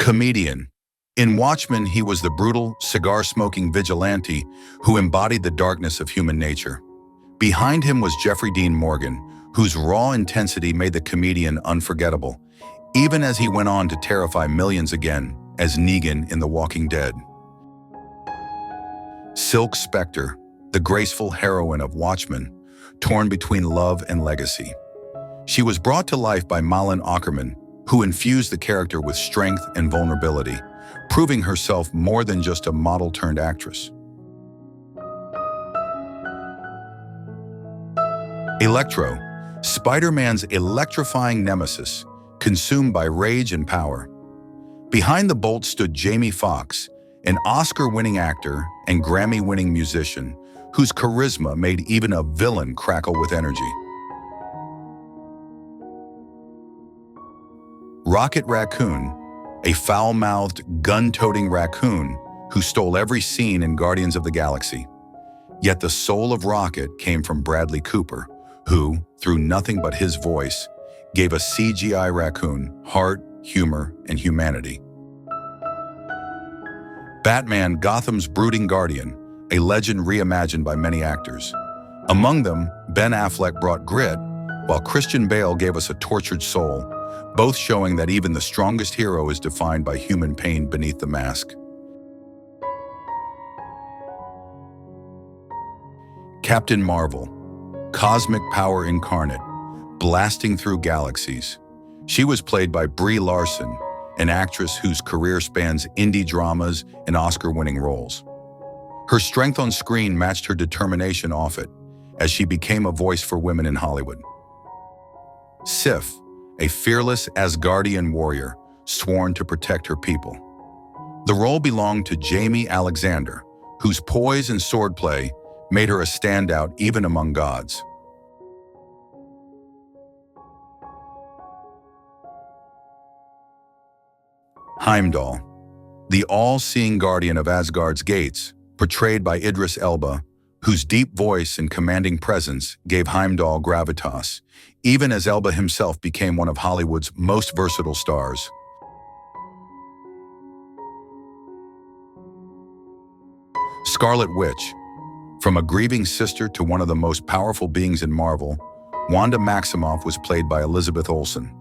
Comedian. In Watchmen, he was the brutal, cigar-smoking vigilante who embodied the darkness of human nature. Behind him was Jeffrey Dean Morgan, whose raw intensity made the comedian unforgettable, even as he went on to terrify millions again as Negan in The Walking Dead. Silk Spectre, the graceful heroine of Watchmen, torn between love and legacy. She was brought to life by Malin Åkerman, who infused the character with strength and vulnerability, proving herself more than just a model-turned-actress. Electro, Spider-Man's electrifying nemesis, consumed by rage and power. Behind the Bolt stood Jamie Foxx, an Oscar-winning actor and Grammy-winning musician whose charisma made even a villain crackle with energy. Rocket Raccoon, a foul-mouthed, gun-toting raccoon who stole every scene in Guardians of the Galaxy. Yet the soul of Rocket came from Bradley Cooper, who, through nothing but his voice, gave a CGI raccoon heart, humor, and humanity. Batman, Gotham's brooding guardian, a legend reimagined by many actors. Among them, Ben Affleck brought grit, while Christian Bale gave us a tortured soul, both showing that even the strongest hero is defined by human pain beneath the mask. Captain Marvel, cosmic power incarnate, blasting through galaxies. She was played by Brie Larson, an actress whose career spans indie dramas and Oscar-winning roles. Her strength on screen matched her determination off it, as she became a voice for women in Hollywood. Sif, a fearless Asgardian warrior, sworn to protect her people. The role belonged to Jamie Alexander, whose poise and swordplay made her a standout even among gods. Heimdall, the all-seeing guardian of Asgard's gates, portrayed by Idris Elba, whose deep voice and commanding presence gave Heimdall gravitas, even as Elba himself became one of Hollywood's most versatile stars. Scarlet Witch, from a grieving sister to one of the most powerful beings in Marvel, Wanda Maximoff was played by Elizabeth Olsen.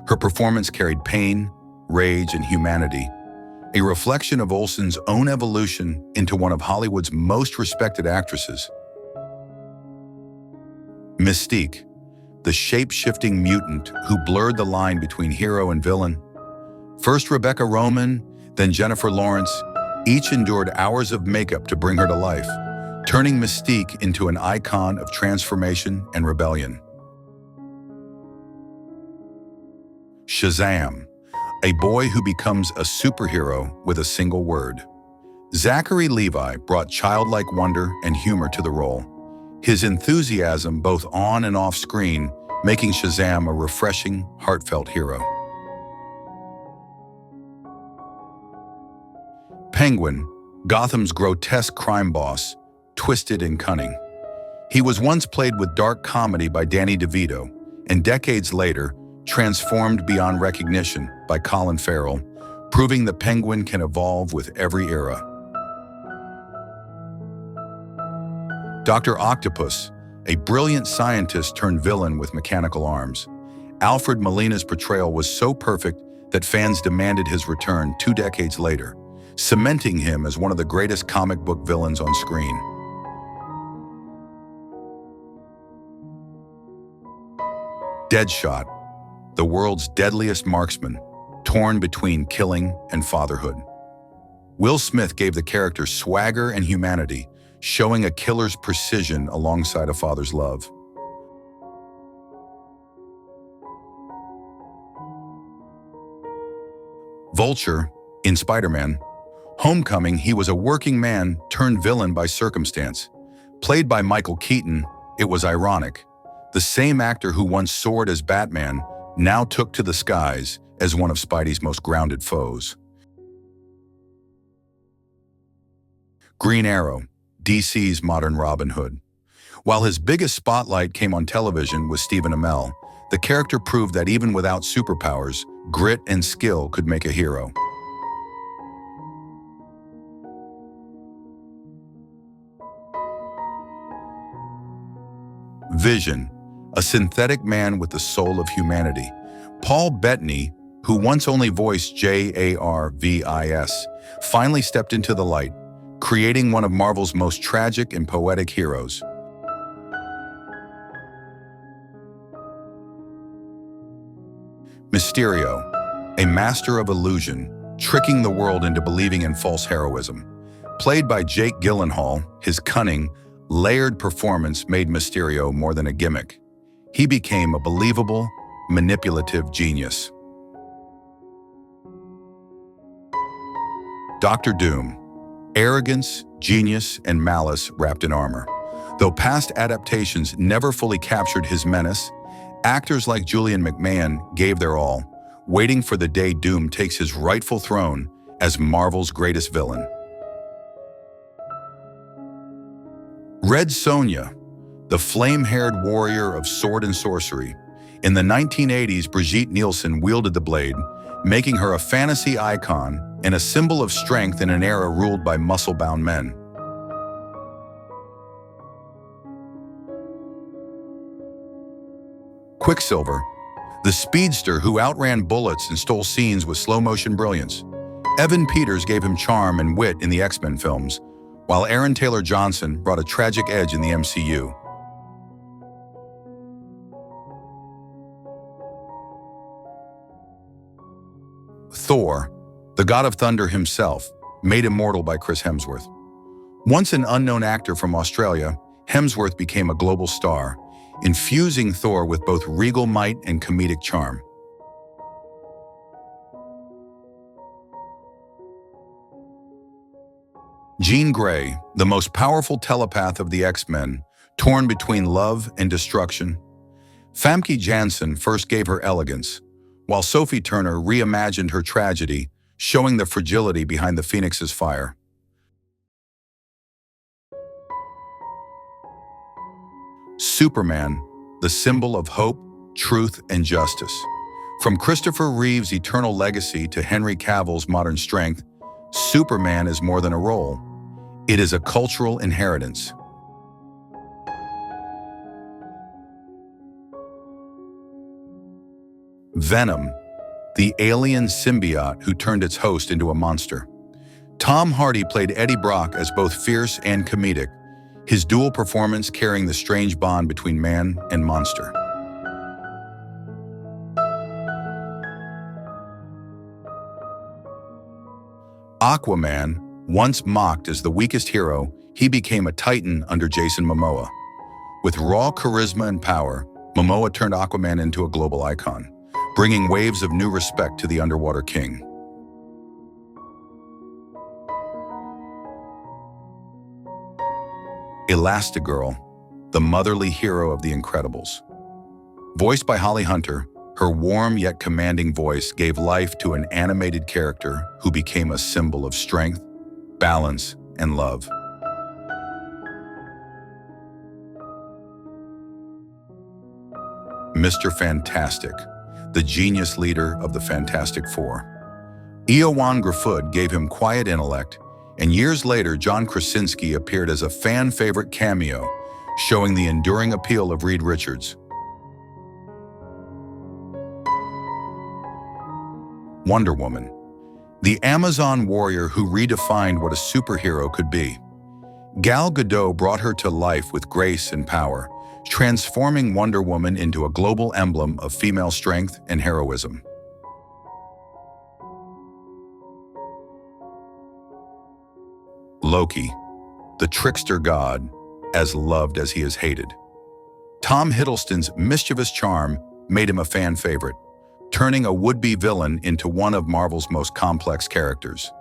Her performance carried pain, rage, and humanity, a reflection of Olsen's own evolution into one of Hollywood's most respected actresses. Mystique, the shape-shifting mutant who blurred the line between hero and villain. First Rebecca Roman, then Jennifer Lawrence, each endured hours of makeup to bring her to life, turning Mystique into an icon of transformation and rebellion. Shazam, a boy who becomes a superhero with a single word. Zachary Levi brought childlike wonder and humor to the role, his enthusiasm both on and off screen making Shazam a refreshing, heartfelt hero. Penguin, Gotham's grotesque crime boss, twisted and cunning. He was once played with dark comedy by Danny DeVito, and decades later, transformed beyond recognition by Colin Farrell, proving the Penguin can evolve with every era. Dr. Octopus, a brilliant scientist turned villain with mechanical arms. Alfred Molina's portrayal was so perfect that fans demanded his return 2 decades later, cementing him as one of the greatest comic book villains on screen. Deadshot, the world's deadliest marksman, torn between killing and fatherhood. Will Smith gave the character swagger and humanity, showing a killer's precision alongside a father's love. Vulture, in Spider-Man Homecoming, he was a working man turned villain by circumstance. Played by Michael Keaton, it was ironic. The same actor who once soared as Batman now took to the skies as one of Spidey's most grounded foes. Green Arrow, DC's modern Robin Hood. While his biggest spotlight came on television with Stephen Amell, the character proved that even without superpowers, grit and skill could make a hero. Vision, a synthetic man with the soul of humanity. Paul Bettany, who once only voiced Jarvis, finally stepped into the light, creating one of Marvel's most tragic and poetic heroes. Mysterio, a master of illusion, tricking the world into believing in false heroism. Played by Jake Gyllenhaal, his cunning, layered performance made Mysterio more than a gimmick. He became a believable, manipulative genius. Dr. Doom, arrogance, genius, and malice wrapped in armor. Though past adaptations never fully captured his menace, actors like Julian McMahon gave their all, waiting for the day Doom takes his rightful throne as Marvel's greatest villain. Red Sonja, the flame-haired warrior of sword and sorcery. In the 1980s, Brigitte Nielsen wielded the blade, making her a fantasy icon and a symbol of strength in an era ruled by muscle-bound men. Quicksilver, the speedster who outran bullets and stole scenes with slow-motion brilliance. Evan Peters gave him charm and wit in the X-Men films, while Aaron Taylor Johnson brought a tragic edge in the MCU. Thor, the god of thunder himself, made immortal by Chris Hemsworth. Once an unknown actor from Australia, Hemsworth became a global star, infusing Thor with both regal might and comedic charm. Jean Grey, the most powerful telepath of the X-Men, torn between love and destruction. Famke Janssen first gave her elegance, while Sophie Turner reimagined her tragedy, showing the fragility behind the Phoenix's fire. Superman, the symbol of hope, truth, and justice. From Christopher Reeve's eternal legacy to Henry Cavill's modern strength, Superman is more than a role. It is a cultural inheritance. Venom, the alien symbiote who turned its host into a monster. Tom Hardy played Eddie Brock as both fierce and comedic, his dual performance carrying the strange bond between man and monster. Aquaman, once mocked as the weakest hero, he became a titan under Jason Momoa. With raw charisma and power, Momoa turned Aquaman into a global icon, bringing waves of new respect to the underwater king. Elastigirl, the motherly hero of The Incredibles. Voiced by Holly Hunter, her warm yet commanding voice gave life to an animated character who became a symbol of strength, balance, and love. Mr. Fantastic, the genius leader of the Fantastic Four. Eoin Gruffudd gave him quiet intellect, and years later, John Krasinski appeared as a fan-favorite cameo, showing the enduring appeal of Reed Richards. Wonder Woman, the Amazon warrior who redefined what a superhero could be. Gal Gadot brought her to life with grace and power, transforming Wonder Woman into a global emblem of female strength and heroism. Loki, the trickster god, as loved as he is hated. Tom Hiddleston's mischievous charm made him a fan favorite, turning a would-be villain into one of Marvel's most complex characters.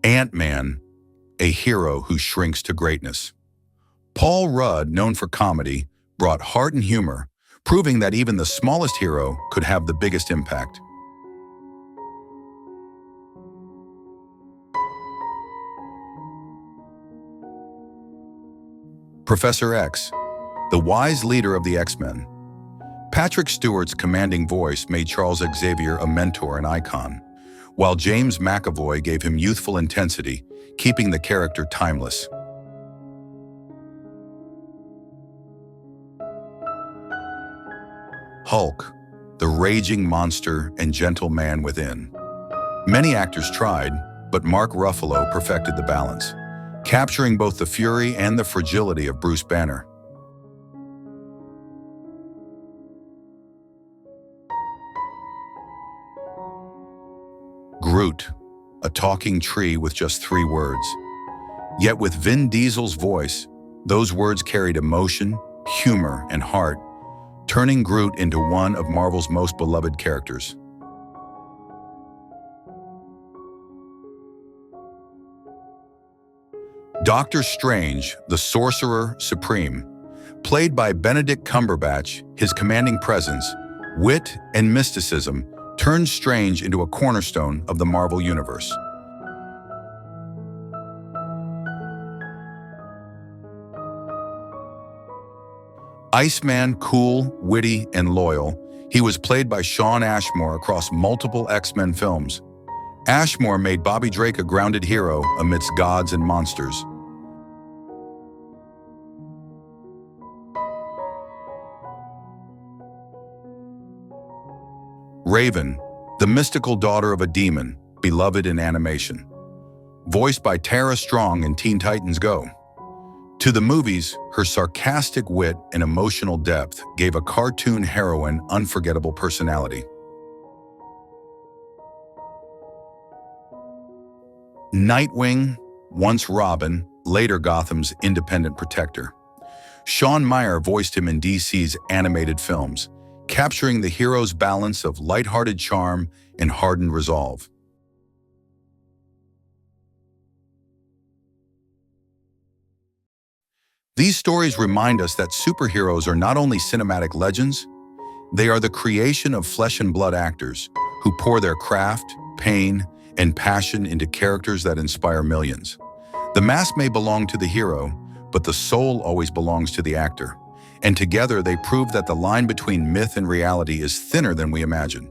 Ant-Man, a hero who shrinks to greatness. Paul Rudd, known for comedy, brought heart and humor, proving that even the smallest hero could have the biggest impact. Professor X, the wise leader of the X-Men. Patrick Stewart's commanding voice made Charles Xavier a mentor and icon, while James McAvoy gave him youthful intensity, keeping the character timeless. Hulk, the raging monster and gentle man within. Many actors tried, but Mark Ruffalo perfected the balance, capturing both the fury and the fragility of Bruce Banner. Groot, a talking tree with just 3 words. Yet with Vin Diesel's voice, those words carried emotion, humor, and heart, turning Groot into one of Marvel's most beloved characters. Doctor Strange, the Sorcerer Supreme. Played by Benedict Cumberbatch, his commanding presence, wit, and mysticism turned Strange into a cornerstone of the Marvel Universe. Iceman, cool, witty, and loyal, he was played by Shawn Ashmore across multiple X-Men films. Ashmore made Bobby Drake a grounded hero amidst gods and monsters. Raven, the mystical daughter of a demon, beloved in animation. Voiced by Tara Strong in Teen Titans Go! To the movies, her sarcastic wit and emotional depth gave a cartoon heroine unforgettable personality. Nightwing, once Robin, later Gotham's independent protector. Sean Meyer voiced him in DC's animated films, capturing the hero's balance of lighthearted charm and hardened resolve. These stories remind us that superheroes are not only cinematic legends, they are the creation of flesh and blood actors who pour their craft, pain, and passion into characters that inspire millions. The mask may belong to the hero, but the soul always belongs to the actor. And together they prove that the line between myth and reality is thinner than we imagine.